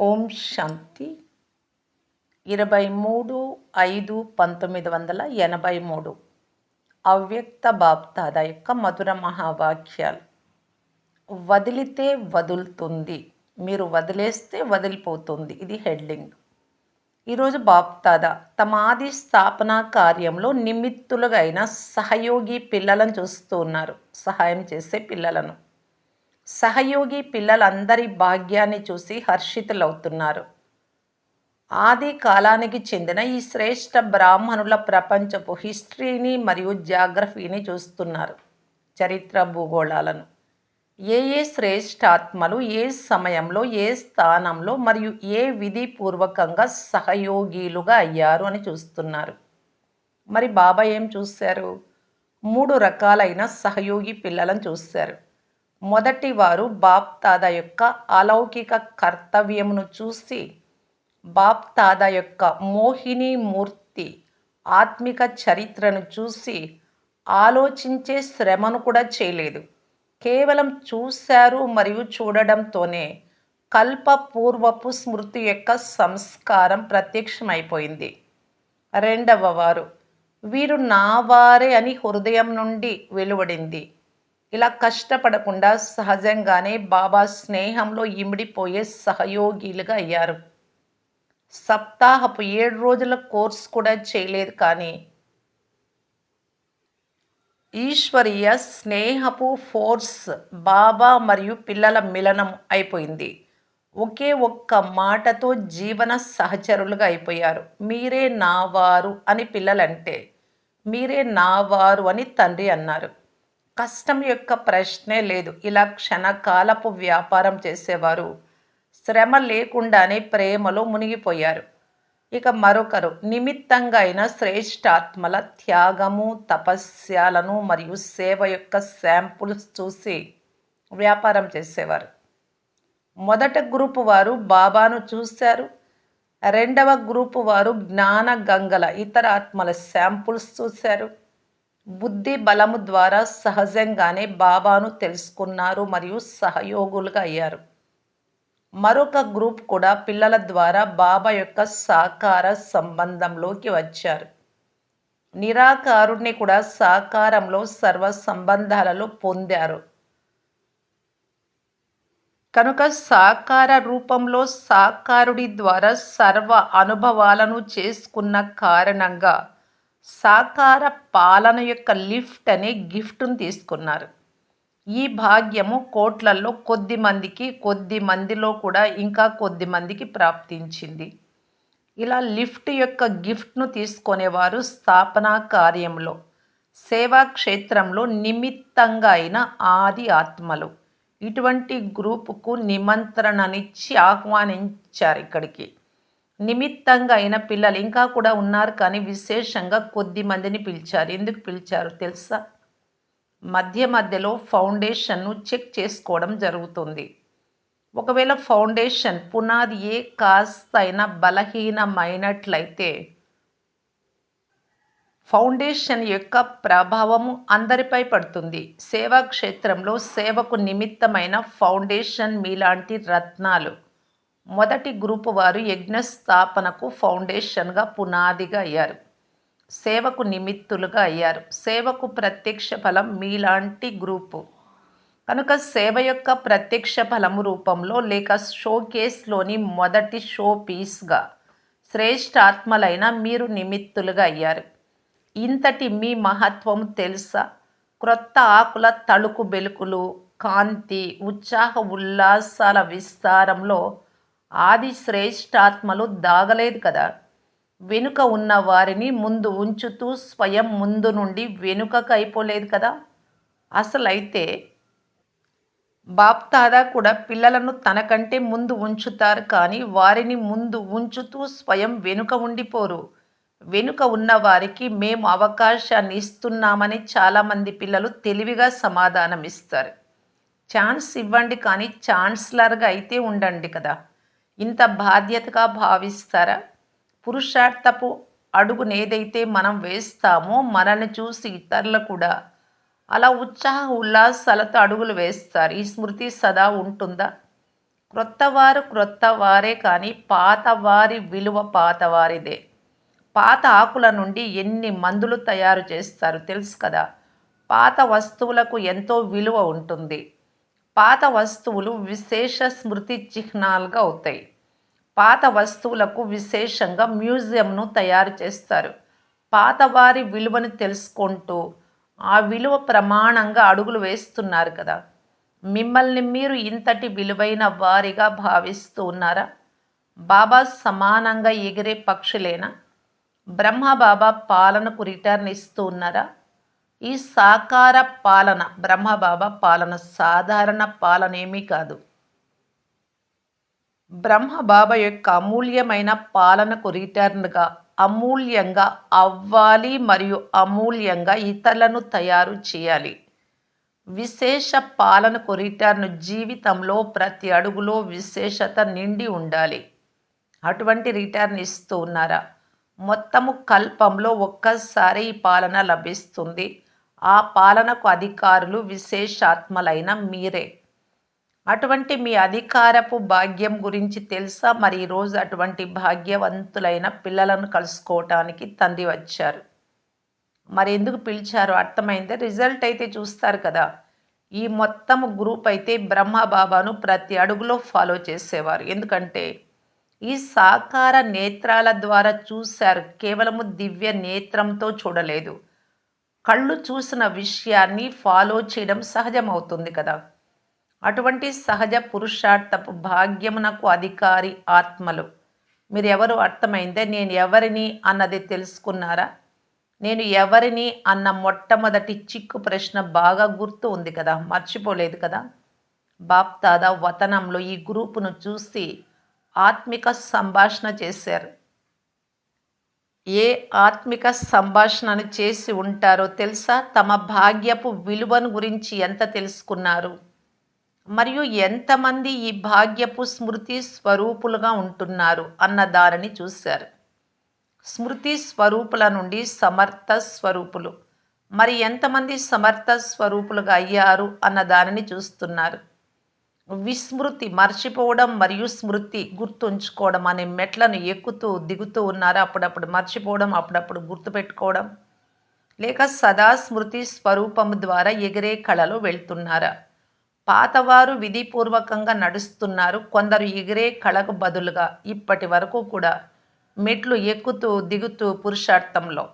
ఓం శాంతి 23/5/1983 అవ్యక్త బాప్దాద యొక్క మధుర మహావాక్యాలు. వదిలితే వదులుతుంది, మీరు వదిలేస్తే వదిలిపోతుంది. ఇది హెడ్లింగ్. ఈరోజు బాప్దాద తమ ఆది స్థాపన కార్యంలో నిమిత్తులుగా అయిన సహయోగి పిల్లలను చూస్తూ ఉన్నారు. సహాయం చేసే పిల్లలను. సహయోగి పిల్లలందరి భాగ్యాన్ని చూసి హర్షితులవుతున్నారు. ఆది కాలానికి చెందిన ఈ శ్రేష్ఠ బ్రాహ్మణుల ప్రపంచపు హిస్టరీని మరియు జాగ్రఫీని చూస్తున్నారు. చరిత్ర భూగోళాలను. ఏ శ్రేష్ఠాత్మలు ఏ సమయంలో ఏ స్థానంలో మరియు ఏ విధిపూర్వకంగా సహయోగిలుగా అయ్యారు అని చూస్తున్నారు. మరి బాబా ఏం చూశారు? 3 రకాలైన సహయోగి పిల్లలను చూశారు. మొదటి వారు బాప్దాద యొక్క అలౌకిక కర్తవ్యమును చూసి బాప్దాద యొక్క మోహిని మూర్తి ఆత్మిక చరిత్రను చూసి ఆలోచించే శ్రమను కూడా చేయలేదు. కేవలం చూశారు మరియు చూడడంతోనే కల్పపూర్వపు స్మృతి యొక్క సంస్కారం ప్రత్యక్షమైపోయింది. రెండవ వారు వీరు నా వారే అని హృదయం నుండి వెలువడింది. ఇలా కష్టపడకుండా సహజంగానే బాబా స్నేహంలో ఇమిడిపోయే సహయోగిలుగా అయ్యారు. సప్తాహపు 7 రోజుల కోర్స్ కూడా చేయలేదు, కానీ ఈశ్వరీయ స్నేహపు ఫోర్స్ బాబా మరియు పిల్లల మిలనం అయిపోయింది. ఒకే ఒక్క మాటతో జీవన సహచరులుగా అయిపోయారు. మీరే నావారు అని పిల్లలంటే, మీరే నావారు అని తండ్రి అన్నారు. కష్టం యొక్క ప్రశ్నే లేదు. ఇలా క్షణకాలపు వ్యాపారం చేసేవారు శ్రమ లేకుండానే ప్రేమలో మునిగిపోయారు. ఇక మరొకరు నిమిత్తంగా అయిన శ్రేష్ఠాత్మల త్యాగము, తపస్యాలను మరియు సేవ యొక్క శాంపుల్స్ చూసి వ్యాపారం చేసేవారు. మొదట గ్రూపు వారు బాబాను చూశారు. రెండవ గ్రూపు వారు జ్ఞాన గంగల ఇతర ఆత్మల శాంపుల్స్ చూశారు. బుద్ధి బలము ద్వారా సహజంగానే బాబాను తెలుసుకున్నారు మరియు సహయోగులుగా అయ్యారు. మరొక గ్రూప్ కూడా పిల్లల ద్వారా బాబా యొక్క సాకార సంబంధంలోకి వచ్చారు. నిరాకారుణ్ణి కూడా సాకారంలో సర్వ సంబంధాలలో పొందారు. కనుక సాకార రూపంలో సాకారుడి ద్వారా సర్వ అనుభవాలను చేసుకున్న కారణంగా సాకార పాలన యొక్క లిఫ్ట్ అనే గిఫ్ట్ను తీసుకున్నారు. ఈ భాగ్యము కోట్లల్లో కొద్ది మందిలో కూడా ఇంకా కొద్ది మందికి ప్రాప్తించింది. ఇలా లిఫ్ట్ యొక్క గిఫ్ట్ను తీసుకునేవారు స్థాపనా కార్యంలో సేవా క్షేత్రంలో నిమిత్తంగా అయిన ఆది ఆత్మలు. ఇటువంటి గ్రూపుకు నిమంత్రణనిచ్చి ఆహ్వానించారు. ఇక్కడికి నిమిత్తంగా అయిన పిల్లలు ఇంకా కూడా ఉన్నారు, కానీ విశేషంగా కొద్ది మందిని పిలిచారు. ఎందుకు పిలిచారు తెలుసా? మధ్యలో ఫౌండేషన్ను చెక్ చేసుకోవడం జరుగుతుంది. ఒకవేళ ఫౌండేషన్ పునాది కాస్త అయినా బలహీనమైనట్లయితే ఫౌండేషన్ యొక్క ప్రభావము అందరిపై పడుతుంది. సేవా క్షేత్రంలో సేవకు నిమిత్తమైన ఫౌండేషన్ మీలాంటి రత్నాలు. మొదటి గ్రూపు వారు యజ్ఞ స్థాపనకు ఫౌండేషన్గా పునాదిగా అయ్యారు. సేవకు నిమిత్తులుగా అయ్యారు. సేవకు ప్రత్యక్ష ఫలం మీలాంటి గ్రూపు. కనుక సేవ యొక్క ప్రత్యక్ష ఫలము రూపంలో లేక షోకేస్లోని మొదటి షో పీస్గా శ్రేష్ఠాత్మలైన మీరు నిమిత్తులుగా అయ్యారు. ఇంతటి మీ మహత్వం తెలుసా? క్రొత్త ఆకుల తళుకు బెలుకులు, కాంతి, ఉత్సాహ ఉల్లాసాల విస్తారంలో ఆది శ్రేష్ఠాత్మలు దాగలేదు కదా. వెనుక ఉన్న వారిని ముందు ఉంచుతూ స్వయం ముందు నుండి వెనుకకు అయిపోలేదు కదా. అసలైతే బాప్దాదా కూడా పిల్లలను తనకంటే ముందు ఉంచుతారు, కానీ వారిని ముందు ఉంచుతూ స్వయం వెనుక ఉండిపోరు. వెనుక ఉన్న వారికి మేము అవకాశాన్ని ఇస్తున్నామని చాలామంది పిల్లలు తెలివిగా సమాధానం ఇస్తారు. ఛాన్స్ ఇవ్వండి, కానీ ఛాన్స్లర్గా అయితే ఉండండి కదా. ఇంత బాధ్యతగా భావిస్తారా? పురుషార్థపు అడుగునేదైతే మనం వేస్తామో మనల్ని చూసి ఇతరులు కూడా అలా ఉత్సాహ ఉల్లాసాలతో అడుగులు వేస్తారు. ఈ స్మృతి సదా ఉంటుందా? క్రొత్తవారు క్రొత్తవారే కానీ పాతవారి విలువ పాతవారిదే. పాత ఆకుల నుండి ఎన్ని మందులు తయారు చేస్తారు తెలుసు కదా! పాత వస్తువులకు ఎంతో విలువ ఉంటుంది. పాత వస్తువులు విశేష స్మృతి చిహ్నాలుగా అవుతాయి. పాత వస్తువులకు విశేషంగా మ్యూజియంను తయారు చేస్తారు. పాతవారి విలువను తెలుసుకుంటూ ఆ విలువ ప్రమాణంగా అడుగులు వేస్తున్నారు కదా! మిమ్మల్ని మీరు ఇంతటి విలువైన వారిగా భావిస్తూ ఉన్నారా? బాబా సమానంగా ఎగిరే పక్షులేనా? బ్రహ్మబాబా పాలనకు రిటర్న్ ఇస్తూ ఉన్నారా? ఈ సాకార పాలన బ్రహ్మబాబా పాలన సాధారణ పాలన ఏమీ కాదు. బ్రహ్మబాబా యొక్క అమూల్యమైన పాలనకు రిటర్న్గా అమూల్యంగా అవ్వాలి మరియు అమూల్యంగా ఇతరులను తయారు చేయాలి. విశేష పాలనకు రిటర్న్ జీవితంలో ప్రతి అడుగులో విశేషత నిండి ఉండాలి. అటువంటి రిటర్న్ ఇస్తూ ఉన్నారా? మొత్తము కల్పంలో ఒక్కసారి ఈ పాలన లభిస్తుంది. ఆ పాలనకు అధికారులు విశేషాత్మలైన మీరే. అటువంటి మీ అధికారపు భాగ్యం గురించి తెలుసా? మరి ఈరోజు అటువంటి భాగ్యవంతులైన పిల్లలను కలుసుకోవటానికి తండ్రి వచ్చారు. మరి ఎందుకు పిలిచారో అర్థమైందే. రిజల్ట్ అయితే చూస్తారు కదా! ఈ మొత్తము గ్రూప్ అయితే బ్రహ్మబాబాను ప్రతి అడుగులో ఫాలో చేసేవారు. ఎందుకంటే ఈ సాకార నేత్రాల ద్వారా చూశారు. కేవలము దివ్య నేత్రంతో చూడలేదు. కళ్ళు చూసిన విషయాన్ని ఫాలో చేయడం సహజమవుతుంది కదా! అటువంటి సహజ పురుషార్థపు భాగ్యమునకు అధికారి ఆత్మలు. మీరెవరు అర్థమైందే. నేను ఎవరిని అన్నది తెలుసుకున్నారా? నేను ఎవరిని అన్న మొట్టమొదటి చిక్కు ప్రశ్న బాగా గుర్తు ఉంది కదా! మర్చిపోలేదు కదా! బాప్దాదా వతనంలో ఈ గ్రూపును చూసి ఆత్మిక సంభాషణ చేశారు. ఏ ఆత్మిక సంభాషణను చేసి ఉంటారో తెలుసా? తమ భాగ్యపు విలువను గురించి ఎంత తెలుసుకున్నారు? మరియు ఎంతమంది ఈ భాగ్యపు స్మృతి స్వరూపులుగా ఉంటున్నారు అన్న దానిని చూశారు. స్మృతి స్వరూపుల నుండి సమర్థ స్వరూపులు. మరి ఎంతమంది సమర్థ స్వరూపులుగా అయ్యారు అన్న దానిని చూస్తున్నారు. విస్మృతి మర్చిపోవడం మరియు స్మృతి గుర్తుంచుకోవడం అనే మెట్లను ఎక్కుతూ దిగుతూ ఉన్నారు. అప్పుడప్పుడు మర్చిపోవడం, అప్పుడప్పుడు గుర్తుపెట్టుకోవడం, లేక సదా స్మృతి స్వరూపం ద్వారా ఎగిరే కళలో వెళ్తున్నారా? పాతవారు విధిపూర్వకంగా నడుస్తున్నారు. కొందరు ఎగిరే కళకు బదులుగా ఇప్పటి వరకు కూడా మెట్లు ఎక్కుతూ దిగుతూ పురుషార్థంలో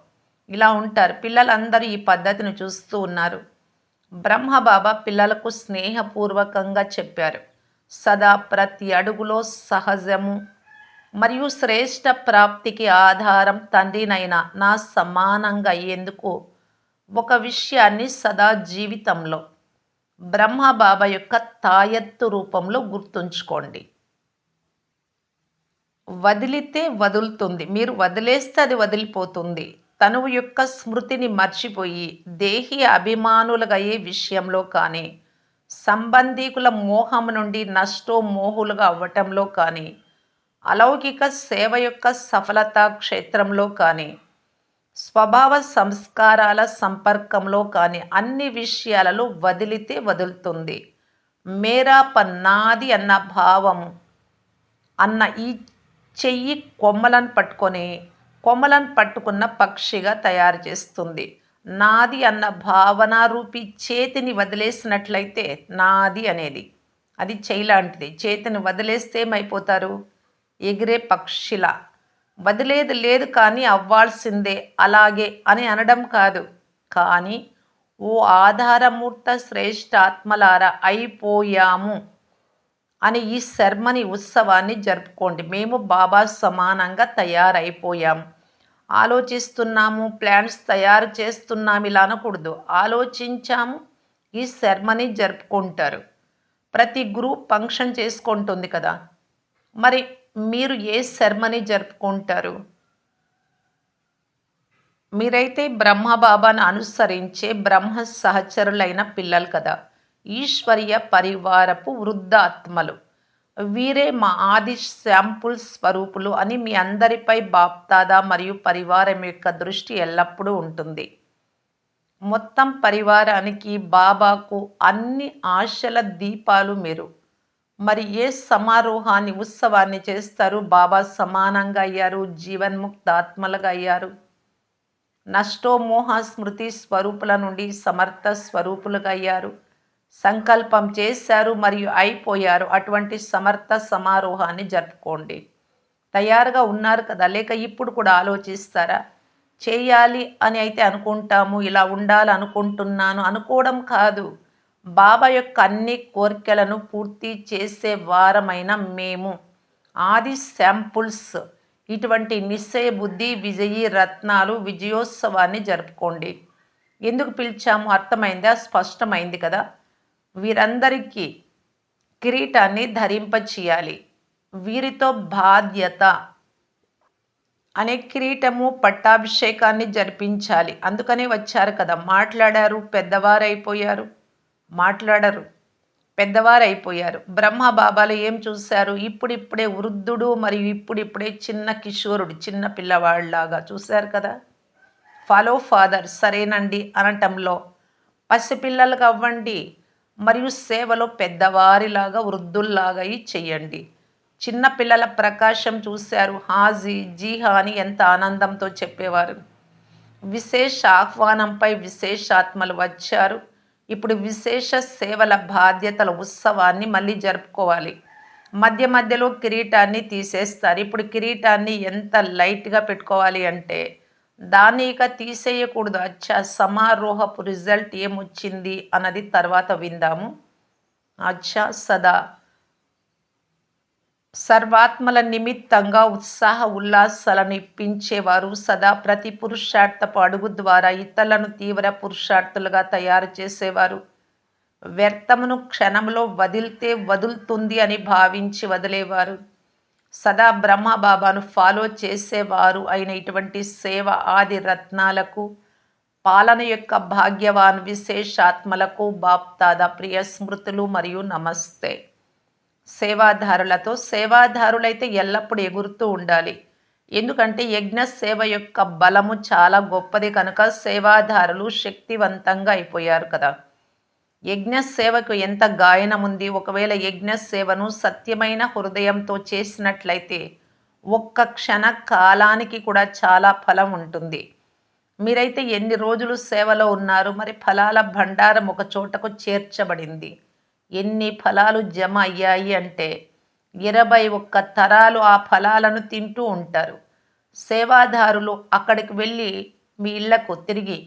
ఇలా ఉంటారు. పిల్లలందరూ ఈ పద్ధతిని చూస్తూ ఉన్నారు. బ్రహ్మబాబా పిల్లలకు స్నేహపూర్వకంగా చెప్పారు. సదా ప్రతి అడుగులో సహజము మరియు శ్రేష్ట ప్రాప్తికి ఆధారం తండ్రినైనా నా సమానంగా అయ్యేందుకు ఒక విషయాన్ని సదా జీవితంలో బ్రహ్మబాబా యొక్క తాయత్తు రూపంలో గుర్తుంచుకోండి. వదిలితే వదులుతుంది. మీరు వదిలేస్తే అది వదిలిపోతుంది. తనువు యొక్క స్మృతిని మర్చిపోయి దేహి అభిమానులుగా అయ్యే విషయంలో కానీ, సంబంధీకుల మోహం నుండి నష్టోమోహులుగా అవ్వటంలో కానీ, అలౌకిక సేవ యొక్క సఫలతా క్షేత్రంలో కానీ, స్వభావ సంస్కారాల సంపర్కంలో కానీ అన్ని విషయాలలో వదిలితే వదులుతుంది. మేరా నాది అన్న భావము అన్న ఈ చెయ్యి కొమ్మలను పట్టుకున్న పక్షిగా తయారు చేస్తుంది. నాది అన్న భావనారూపి చేతిని వదిలేసినట్లయితే నాది అనేది అది చెయ్యి లాంటిది. చేతిని వదిలేస్తే ఏమైపోతారు? ఎగిరే పక్షిలా. వదిలేది లేదు కానీ అవ్వాల్సిందే అలాగే అని అనడం కాదు. కానీ ఓ ఆధారమూర్త శ్రేష్ఠ ఆత్మలారా అయిపోయాము అని ఈ శర్మని ఉత్సవాన్ని జరుపుకోండి. మేము బాబా సమానంగా తయారైపోయాం. ఆలోచిస్తున్నాము, ప్లాన్స్ తయారు చేస్తున్నాము ఇలా అనకూడదు. ఆలోచించాము, ఈ శర్మని జరుపుకుంటారు. ప్రతి గ్రూప్ ఫంక్షన్ చేసుకుంటుంది కదా! మరి మీరు ఏ శర్మని జరుపుకుంటారు? మీరైతే బ్రహ్మబాబాను అనుసరించే బ్రహ్మ సహచరులైన పిల్లలు కదా! ఈశ్వరీయ పరివారపు వృద్ధాత్మలు. వీరే మా ఆది శాంపుల్ స్వరూపులు అని మీ అందరిపై బాప్దాదా మరియు పరివారం యొక్క దృష్టి ఎల్లప్పుడూ ఉంటుంది. మొత్తం పరివారానికి బాబాకు అన్ని ఆశల దీపాలు మీరు. మరి ఏ సమారోహాన్ని, ఉత్సవాన్ని చేస్తారు? బాబా సమానంగా అయ్యారు, జీవన్ముక్తాత్మలుగా అయ్యారు. నష్టోమోహ స్మృతి స్వరూపుల నుండి సమర్థ స్వరూపులుగా అయ్యారు. సంకల్పం చేశారు మరియు అయిపోయారు. అటువంటి సమర్థ సమారోహాన్ని జరుపుకోండి. తయారుగా ఉన్నారు కదా! లేక ఇప్పుడు కూడా ఆలోచిస్తారా? చేయాలి అని అయితే అనుకుంటాము. ఇలా ఉండాలనుకుంటున్నాను అనుకోవడం కాదు. బాబా యొక్క అన్ని కోరికలను పూర్తి చేసే వారమైన మేము ఆది శాంపుల్స్ ఇటువంటి నిశ్చయ బుద్ధి విజయీ రత్నాలు విజయోత్సవాన్ని జరుపుకోండి. ఎందుకు పిలిచాము అర్థమైందా? స్పష్టమైంది కదా! వీరందరికీ కిరీటాన్ని ధరింపచేయాలి. వీరితో బాధ్యత అనే కిరీటము పట్టాభిషేకాన్ని జరిపించాలి. అందుకనే వచ్చారు కదా! మాట్లాడారు, పెద్దవారైపోయారు. మాట్లాడరు, పెద్దవారైపోయారు. బ్రహ్మ బాబాలు ఏం చూశారు? ఇప్పుడిప్పుడే వృద్ధుడు మరియు ఇప్పుడిప్పుడే చిన్న కిషోరుడు, చిన్న పిల్లవాడిలాగా చూశారు కదా! ఫాలో ఫాదర్ సరేనండి అనటంలో పసిపిల్లలుగా అవ్వండి మరియు సేవలో పెద్దవారిలాగా వృద్ధుల్లాగా చెయ్యండి. చిన్న పిల్లల ప్రకాశం చూశారు. హాజీ జీహా అని ఎంత ఆనందంతో చెప్పేవారు. విశేష ఆహ్వానంపై విశేషాత్మలు వచ్చారు. ఇప్పుడు విశేష సేవల బాధ్యతల ఉత్సవాన్ని మళ్ళీ జరుపుకోవాలి. మధ్య మధ్యలో కిరీటాన్ని తీసేస్తారు. ఇప్పుడు కిరీటాన్ని ఎంత లైట్గా పెట్టుకోవాలి అంటే దాన్ని ఇక తీసేయకూడదు. అచ్చా సమారోహపు రిజల్ట్ ఏమొచ్చింది అన్నది తర్వాత విందాము. అచ్చా సదా సర్వాత్మల నిమిత్తంగా ఉత్సాహ ఉల్లాసాలను ఇప్పించేవారు. సదా ప్రతి పురుషార్థపు అడుగు ద్వారా ఇతరులను తీవ్ర పురుషార్థులుగా తయారు చేసేవారు. వ్యర్థమును క్షణంలో వదిలితే వదులుతుంది అని భావించి వదిలేవారు. సదా బ్రహ్మ బాబాను ఫాలో చేసేవారు అయిన ఇటువంటి సేవ ఆది రత్నాలకు, పాలన యొక్క భాగ్యవాన్ విశేషాత్మలకు బాప్దాదా ప్రియ స్మృతులు మరియు నమస్తే. సేవాదారులైతే ఎల్లప్పుడూ ఎగురుతూ ఉండాలి. ఎందుకంటే యజ్ఞ సేవ యొక్క బలము చాలా గొప్పది కనుక సేవాదారులు శక్తివంతంగా అయిపోయారు కదా! యజ్ఞ సేవకు ఎంత గాయనం ఉంది. ఒకవేళ యజ్ఞ సేవను సత్యమైన హృదయంతో చేసినట్లయితే ఒక్క క్షణ కాలానికి కూడా చాలా ఫలం ఉంటుంది. మీరైతే ఎన్ని రోజులు సేవలో ఉన్నారు? మరి ఫలాల భండారం ఒక చోటకు చేర్చబడింది. ఎన్ని ఫలాలు జమ అయ్యాయి అంటే 21 తరాలు ఆ ఫలాలను తింటూ ఉంటారు. సేవాదారులు అక్కడికి వెళ్ళి మీ ఇళ్లకు తిరిగి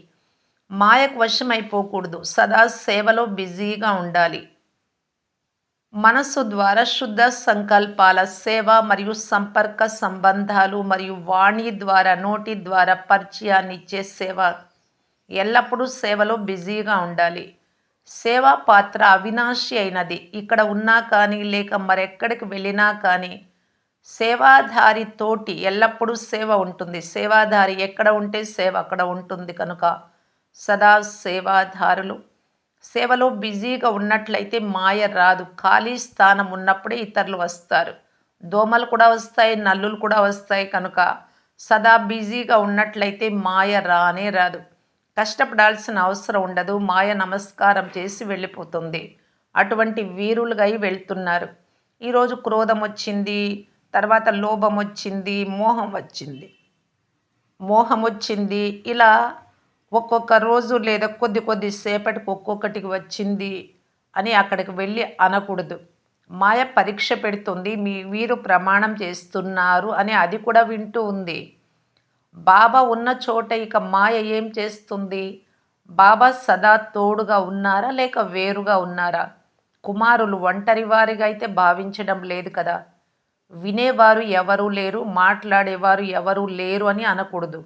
మాయకు వశమైపోకూడదు. సదా సేవలో బిజీగా ఉండాలి. మనస్సు ద్వారా శుద్ధ సంకల్పాల సేవ మరియు సంపర్క సంబంధాలు మరియు వాణి ద్వారా నోటి ద్వారా పరిచయాన్ని ఇచ్చే సేవ. ఎల్లప్పుడూ సేవలో బిజీగా ఉండాలి. సేవా పాత్ర అవినాశి అయినది. ఇక్కడ ఉన్నా కానీ లేక మరెక్కడికి వెళ్ళినా కానీ సేవాధారి తోటి ఎల్లప్పుడూ సేవ ఉంటుంది. సేవాధారి ఎక్కడ ఉంటే సేవ అక్కడ ఉంటుంది కనుక సదా సేవాధారులు సేవలో బిజీగా ఉన్నట్లయితే మాయ రాదు. ఖాళీ స్థానం ఉన్నప్పుడే ఇతరులు వస్తారు. దోమలు కూడా వస్తాయి, నల్లులు కూడా వస్తాయి కనుక సదా బిజీగా ఉన్నట్లయితే మాయ రానే రాదు. కష్టపడాల్సిన అవసరం ఉండదు. మాయ నమస్కారం చేసి వెళ్ళిపోతుంది. అటువంటి వీరులుగా వెళ్తున్నారు. ఈరోజు క్రోధం వచ్చింది, తర్వాత లోభం వచ్చింది, మోహం వచ్చింది. ఇలా ఒక్కొక్క రోజు లేదా కొద్ది సేపటికి ఒక్కొక్కటికి వచ్చింది అని అక్కడికి వెళ్ళి అనకూడదు. మాయ పరీక్ష పెడుతుంది. వీరు ప్రమాణం చేస్తున్నారు అని అది కూడా వింటూ ఉంది. బాబా ఉన్న చోట ఇక మాయ ఏం చేస్తుంది? బాబా సదా తోడుగా ఉన్నారా లేక వేరుగా ఉన్నారా? కుమారులు ఒంటరి వారిగా అయితే భావించడం లేదు కదా! వినేవారు ఎవరూ లేరు, మాట్లాడేవారు ఎవరూ లేరు అని అనకూడదు.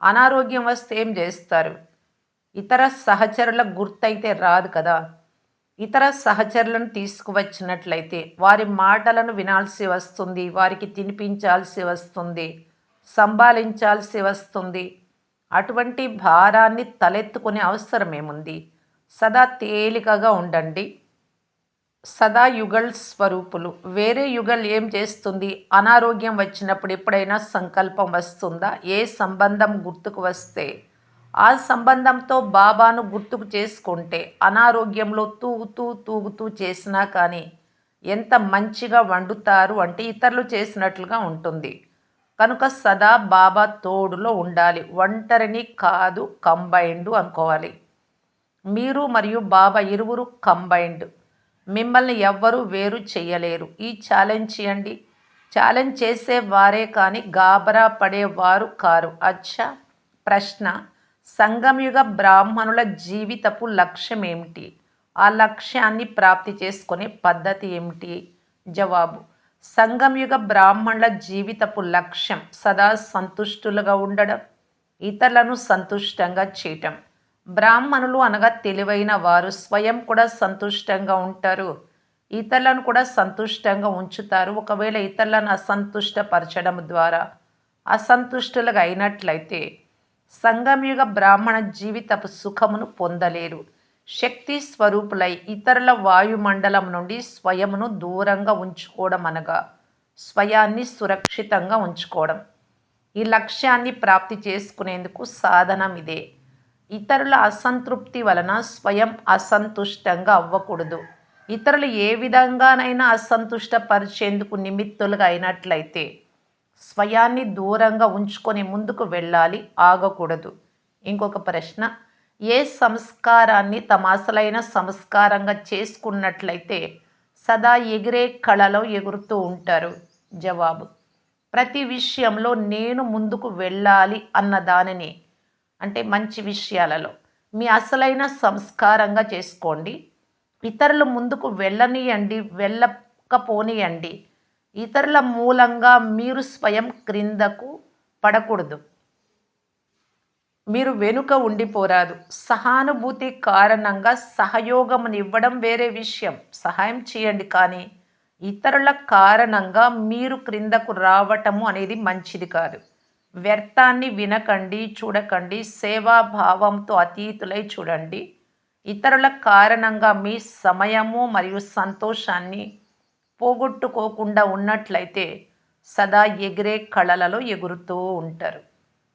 అనారోగ్యం వస్తే ఏం చేస్తారు? ఇతర సహచరుల గుర్తయితే రాదు కదా! ఇతర సహచరులను తీసుకువచ్చినట్లయితే వారి మాటలను వినాల్సి వస్తుంది, వారికి తినిపించాల్సి వస్తుంది, సంభాళించాల్సి వస్తుంది. అటువంటి భారాన్ని తలెత్తుకునే అవసరం ఏముంది? సదా తేలికగా ఉండండి. సదా యుగల్ స్వరూపులు. వేరే యుగల్ ఏం చేస్తుంది? అనారోగ్యం వచ్చినప్పుడు ఎప్పుడైనా సంకల్పం వస్తుందా? ఏ సంబంధం గుర్తుకు వస్తే ఆ సంబంధంతో బాబాను గుర్తుకు చేసుకుంటే అనారోగ్యంలో తూగుతూ చేసినా కానీ ఎంత మంచిగా వండుతారు అంటే ఇతరులు చేసినట్లుగా ఉంటుంది. కనుక సదా బాబా తోడులో ఉండాలి. ఒంటరిని కాదు కంబైన్డ్ అనుకోవాలి. మీరు మరియు బాబా ఇరువురు కంబైన్డ్. మిమ్మల్ని ఎవ్వరూ వేరు చేయలేరు. ఈ ఛాలెంజ్ చేయండి. ఛాలెంజ్ చేసేవారే కానీ గాబరా పడేవారు కారు. అచ్చా! ప్రశ్న: సంగమయుగ బ్రాహ్మణుల జీవితపు లక్ష్యం ఏమిటి? ఆ లక్ష్యాన్ని ప్రాప్తి చేసుకునే పద్ధతి ఏమిటి? జవాబు: సంగమయుగ బ్రాహ్మణుల జీవితపు లక్ష్యం సదా సంతుష్టులుగా ఉండడం, ఇతరులను సంతుష్టంగా చేయటం. బ్రాహ్మణులు అనగా తెలివైన వారు స్వయం కూడా సంతుష్టంగా ఉంటారు, ఇతరులను కూడా సంతుష్టంగా ఉంచుతారు. ఒకవేళ ఇతరులను అసంతుష్టపరచడం ద్వారా అసంతుష్టులుగా అయినట్లయితే సంగమయుగ బ్రాహ్మణ జీవితపు సుఖమును పొందలేరు. శక్తి స్వరూపులై ఇతరుల వాయుమండలం నుండి స్వయమును దూరంగా ఉంచుకోవడం అనగా స్వయాన్ని సురక్షితంగా ఉంచుకోవడం. ఈ లక్ష్యాన్ని ప్రాప్తి చేసుకునేందుకు సాధనం ఇదే. ఇతరుల అసంతృప్తి వలన స్వయం అసంతుష్టంగా అవ్వకూడదు. ఇతరులు ఏ విధంగానైనా అసంతుష్టపరిచేందుకు నిమిత్తులుగా అయినట్లయితే స్వయాన్ని దూరంగా ఉంచుకొని ముందుకు వెళ్ళాలి, ఆగకూడదు. ఇంకొక ప్రశ్న: ఏ సంస్కారాన్ని తమ అసలైన సంస్కారంగా చేసుకున్నట్లయితే సదా ఎగిరే కళలో ఎగురుతూ ఉంటారు? జవాబు: ప్రతి విషయంలో నేను ముందుకు వెళ్ళాలి అన్న దానిని, అంటే మంచి విషయాలలో మీ అసలైన సంస్కారంగా చేసుకోండి. ఇతరులు ముందుకు వెళ్ళనియండి, వెళ్ళకపోనియండి. ఇతరుల మూలంగా మీరు స్వయం క్రిందకు పడకూడదు. మీరు వెనుక ఉండిపోరాదు. సహానుభూతి కారణంగా సహయోగమునివ్వడం వేరే విషయం. సహాయం చేయండి, కానీ ఇతరుల కారణంగా మీరు క్రిందకు రావటము అనేది మంచిది కాదు. వ్యర్థాన్ని వినకండి, చూడకండి. సేవాభావంతో అతీతులై చూడండి. ఇతరుల కారణంగా మీ సమయము మరియు సంతోషాన్ని పోగొట్టుకోకుండా ఉన్నట్లయితే సదా ఎగిరే కళలలో ఎగురుతూ ఉంటారు.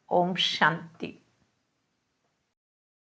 ఓం శాంతి.